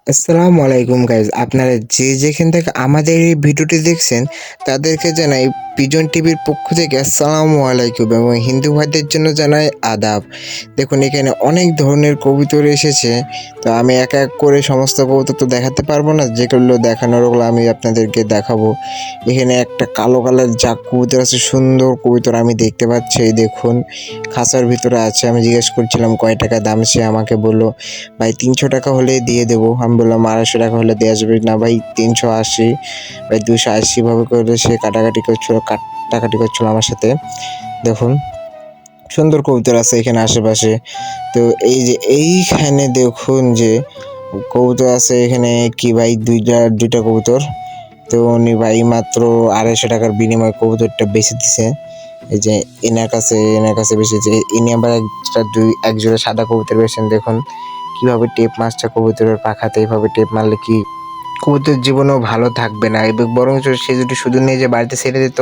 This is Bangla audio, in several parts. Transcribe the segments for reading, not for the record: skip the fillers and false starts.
আসসালামু আলাইকুম গাইজ, আপনারা যে যেখান থেকে আমাদের এই ভিডিওটি দেখছেন তাদেরকে জানাই পিজন টিভির পক্ষ থেকে আসসালামু আলাইকুম এবং হিন্দু ভাইদের জন্য জানাই আদাব। দেখুন এখানে অনেক ধরনের কবুতর এসেছে, তো আমি এক এক করে সমস্ত কবুতর তো দেখাতে পারবো না, যেগুলো দেখানোর ওগুলো আমি আপনাদেরকে দেখাবো। এখানে একটা কালো কালার জাক কবুতর আছে, সুন্দর কবুতর আমি দেখতে পাচ্ছি। এই দেখুন খাঁচার ভিতরে আছে। আমি জিজ্ঞেস করছিলাম কয় টাকা দাম, সে আমাকে বললো ভাই 300 টাকা হলে দিয়ে দেবো। আমি বললাম 250 টাকা হলে দেওয়া যাবে না ভাই, 380 ভাই, 280 ভাবে করে সে কাটাকাটি করছিল আমার সাথে। দেখুন সুন্দর কবুতর আছে এখানে আশেপাশে। তো এই যে এইখানে দেখুন যে কবুতর আছে এখানে, কি ভাই দুইটা কবুতর। তো উনি ভাই মাত্র 250 টাকার বিনিময়ে কবুতরটা বেঁচে দিছে। এই যে এনার কাছে বেঁচেছে। ইনি আবার এক জোড়া সাদা কবুতর বেছেন। দেখুন কিভাবে টেপ মারছে কবুতরের পাখাতে। এইভাবে টেপ মারলে কি কবুতর জীবনেও ভালো থাকবে না, এবং বরং সে যদি শুধু নিয়ে যে বাড়িতে ছেড়ে দিত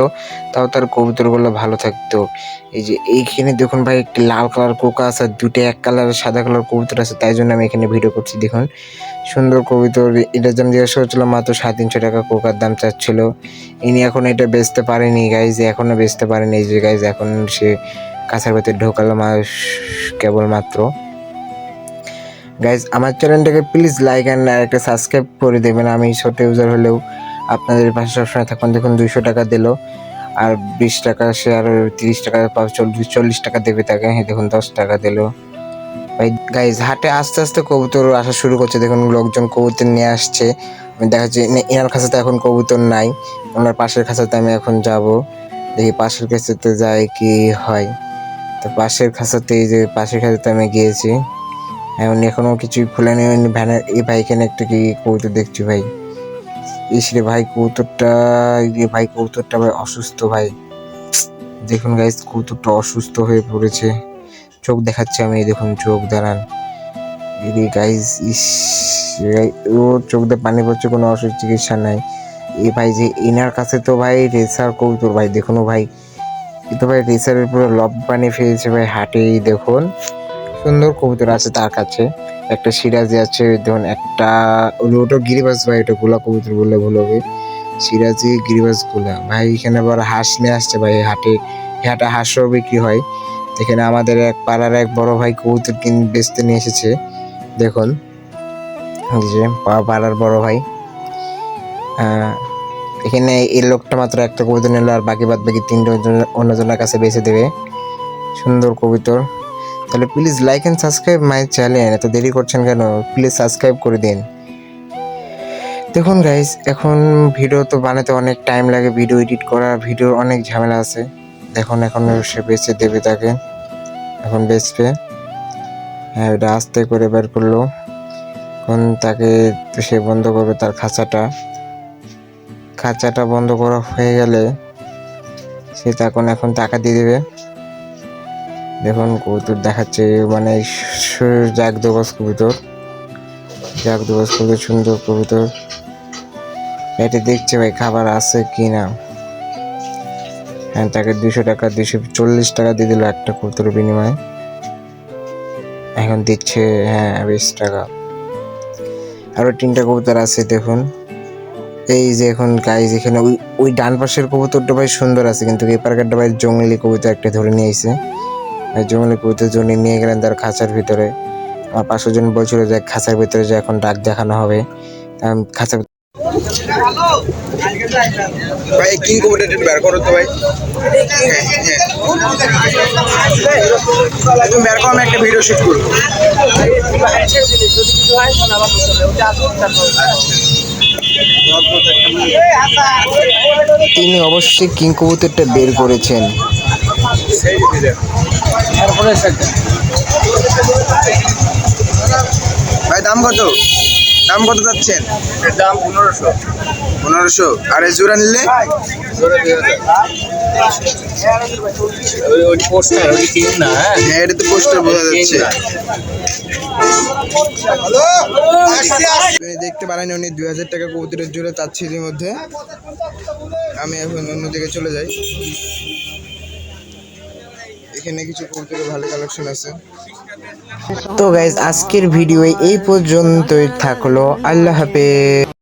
তাও তার কবুতরগুলো ভালো থাকতো। এই যে এইখানে দেখুন ভাই একটি লাল কালার কোকা আছে, দুটো এক কালারের সাদা কালার কবুতর আছে, তাই জন্য আমি এখানে ভিডিও করছি। দেখুন সুন্দর কবুতর। এটার দাম জিজ্ঞাসা করছিলাম, মাত্র 350 টাকা কোকার দাম চাচ্ছিল। ইনি এখন এটা বেচতে পারেনি গাইজ, এখনো বেচতে পারেনি। এই যে গাইজ এখন সে কাছার ভেতরে ঢোকালো কেবলমাত্র। গাইজ আমার চ্যানেলটাকে প্লিজ লাইক অ্যান্ড একটা সাবস্ক্রাইব করে দেবেন। আমি ছোট ইউজার হলেও আপনাদের পাশে সবসময় থাকুন। দেখুন 200 টাকা দিল, আর 20 টাকা সে আর 30 টাকা 40 টাকা দেবে তাকে। দেখুন 10 টাকা দিল। ভাই গাইজ হাটে আস্তে আস্তে কবুতর আসা শুরু করছে। দেখুন লোকজন কবুতর নিয়ে আসছে। আমি দেখা যাচ্ছে এনার খাঁচাতে এখন কবুতর নাই, ওনার পাশের খাঁচাতে আমি এখন যাব। দেখি পাশের খাঁচাতে যাই কি হয়। তো পাশের খাঁচাতে আমি গিয়েছি। উনি এখনো কিছুই খুলেনি। ভ্যানের এই ভাই এখানে একটা কি কবুতর দেখছি ভাই। ইসরে ভাই কবুতরটা ভাই অসুস্থ ভাই। দেখুন গাইস কবুতরটা অসুস্থ হয়ে পড়েছে, চোখ দেখাচ্ছে। আমি দেখুন চোখ দাঁড়ান গাইস, ওর চোখ দিয়ে পানি পড়ছে, কোনো ওষুধ চিকিৎসা নাই। এই ভাই যে এনার কাছে তো ভাই রেসার কবুতর ভাই। দেখুন ভাই এ তো ভাই রেসারের পুরো লব বানিয়ে ফেলেছে ভাই। হাটেই দেখুন সুন্দর কবুতর আছে তার কাছে। একটা সিরাজি আছে, দেখুন একটা ওটা গিরিবাজ ভাই, ওটা গোলা কবুতর বললে ভুল হবে। সিরাজি গিরিবাজ গোলা ভাই। এখানে আবার হাঁস নিয়ে আসছে ভাই হাটে হাঁসও বিক্রি হয়। এখানে আমাদের এক পাড়ার এক বড় ভাই কবুতর বেচতে নিয়ে এসেছে। দেখুন যে পাড়ার বড় ভাই, এখানে এই লোকটা মাত্র একটা কবুতর নিল, আর বাকি 3টা অন্যজনের কাছে বেচে দেবে। সুন্দর কবুতর। তাহলে please like and subscribe my channel. এত দেরি করছেন কেন? প্লিজ সাবস্ক্রাইব করে দিন। দেখুন গাইস এখন ভিডিও তো বানাতে অনেক টাইম লাগে, ভিডিও এডিট করা, ভিডিও অনেক ঝামেলা আছে। দেখুন এখন সে বেচে দেবে তাকে, এখন বেচবে। হ্যাঁ ওটা আস্তে করে বের করলো। এখন তাকে সে বন্ধ করবে তার খাঁচাটা বন্ধ করা হয়ে গেলে সে এখন টাকা দিয়ে দেবে। দেখুন কবুতর দেখাচ্ছে, মানে জাগদোবাজ কবুতর, সুন্দর কবুতর। এটা দেখছে ভাই খাবার আছে কি না। হ্যাঁ তাকে 200 টাকা 240 টাকা দিয়ে দিল একটা কবুতরের বিনিময়ে। এখন দিচ্ছে হ্যাঁ 20 টাকা। আরো 3টা কবুতর আছে দেখুন। এই যে এখন গাইজ এখানে ওই ডান পাশের কবুতরটা ভাই সুন্দর আছে, কিন্তু এই পার্কেরটা ভাই জঙ্গলি কবুতর একটা ধরে নিয়ে আইছে। জঙ্গলি কবুতর জন্য নিয়ে গেলেন তার খাঁচার ভিতরে। আমার 500 জন বলছিল যে খাঁচার ভিতরে যে এখন ডাক দেখানো হবে। খাঁচার ভাই কিং কবুতর বের করো তো ভাই। তুমি বের করো, আমি একটা ভিডিও শুট করবো। তিনি অবশ্যই কিং কবুতরটা বের করেছেন। ভাই দাম কত যাচ্ছেন? এর দাম 1500। আর এই জোড়া নিলে হ্যাঁ এটা তো পোস্টার বোঝা যাচ্ছে। দেখতে পারেন উনি 2000 টাকা কবুতরের জোড়া চাচ্ছি। এর মধ্যে আমি এখন অন্যদিকে চলে যাই। এখানে কিছু কবুতরের ভালো কালেকশন আছে। তো গাইজ আজকের ভিডিও এই পর্যন্তই থাকলো। আল্লাহ হাফেজ।